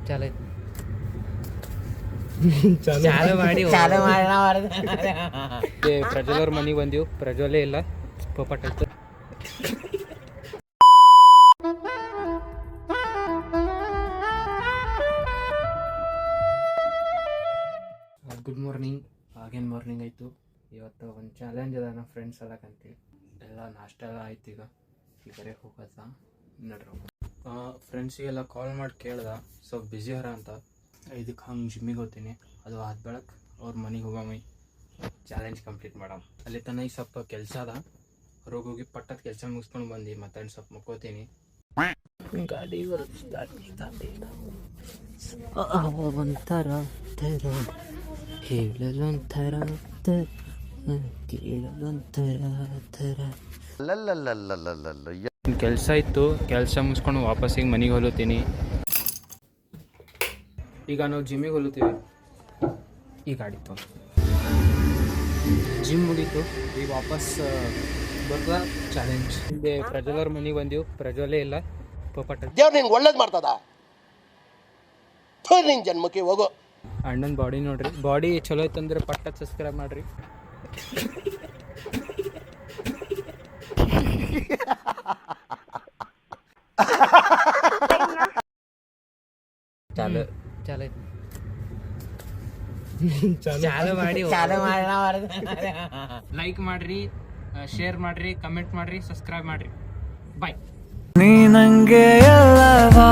ಚಾಲು ಮಾಡಿ ಪ್ರಜ್ವಲ್ ಅವ್ರ ಮನೆಗೆ ಬಂದೀವಿ. ಪ್ರಜ್ವಲೇ ಇಲ್ಲ, ಪೋಪಟ್ ಆಯ್ತು. Good morning. ಆಗೇನು ಮಾರ್ನಿಂಗ್ ಆಯಿತು. ಇವತ್ತು ಒಂದು ಚಾಲೆಂಜ್ ಅದ ನಮ್ಮ ಫ್ರೆಂಡ್ಸ್ ಎಲ್ಲ ಕಂತೀವಿ. ಎಲ್ಲ ನಾಷ್ಟ ಎಲ್ಲ ಆಯ್ತು. ಈಗ ಬರೀ ಹೋಗೋದ ನೋಡ್ರಿ. ಫ್ರೆಂಡ್ಸಿಗೆಲ್ಲ ಕಾಲ್ ಮಾಡಿ ಕೇಳ್ದ, ಸ್ವಲ್ಪ ಬ್ಯುಸಿ ಹರ ಅಂತ. ಇದಕ್ಕೆ ಹಂಗೆ ಜಿಮ್ಮಿಗೆ ಹೋಗ್ತೀನಿ. ಅದು ಆದ ಬೆಳಕ್ಕೆ ಅವ್ರ ಮನೆಗೆ ಹೋಗಮ್ಮಿ, ಚಾಲೆಂಜ್ ಕಂಪ್ಲೀಟ್ ಮಾಡಮ್. ಅಲ್ಲಿ ತನಕ ಈಗ ಸ್ವಲ್ಪ ಕೆಲಸ ಅದ, ಹೊರಗೆ ಹೋಗಿ ಪಟ್ಟದ ಕೆಲಸ ಮುಗಿಸ್ಕೊಂಡು ಬಂದು ಮತ್ತೆ ಸ್ವಲ್ಪ ಮುಕ್ಕೋತೀನಿ. ಗಾಡಿ ಒಂಥರ ಹೇಳಲೊಂಥರ ಕೇಳಲೊಂಥರ ಕೆಲಸ ಇತ್ತು. ಕೆಲಸ ಮುಗಿಸ್ಕೊಂಡು ವಾಪಸ್ಸಿಗೆ ಮನೆಗೆ ಹೊಲುತ್ತೀನಿ. ಈಗ ನಾವು ಜಿಮ್ಮಿಗೆ ಹೊಲುತ್ತೀವಿ. ಈ ಗಾಡಿ ತೊಗೊಂಡು ಜಿಮ್ ಮುಗೀತು. ಈಗ ವಾಪಸ್ ಬರ್ದ ಚಾಲೆಂಜ್. ಇಲ್ಲಿ ಪ್ರಜ್ವಲ್ ಅವ್ರ ಮನೆಗೆ ಬಂದೀವಿ. ಪ್ರಜ್ವಲೇ ಇಲ್ಲ, ಪೋಪಟ್. ದೇವ್ರು ನಿಂಗೆ ಒಳ್ಳೇದು ಮಾಡ್ತದ, ನಿನ್ನ ಜನ್ಮಕ್ಕೆ ಹೋಗೋ. ಅಣ್ಣನ ಬಾಡಿ ನೋಡ್ರಿ. ಬಾಡಿ ಚಲೋ ಐತಂದ್ರೆ ಪಟ್ಟ ಸಬ್ಸ್ಕ್ರೈಬ್ ಮಾಡ್ರಿ. ಚಾಲು ಮಾಡಿ ಲೈಕ್ ಮಾಡ್ರಿ, ಶೇರ್ ಮಾಡ್ರಿ, ಕಮೆಂಟ್ ಮಾಡ್ರಿ, ಸಬ್ಸ್ಕ್ರೈಬ್ ಮಾಡ್ರಿ. ಬಾಯ್. ನೀ ನಂಗೆ ಎಲ್ಲವಾ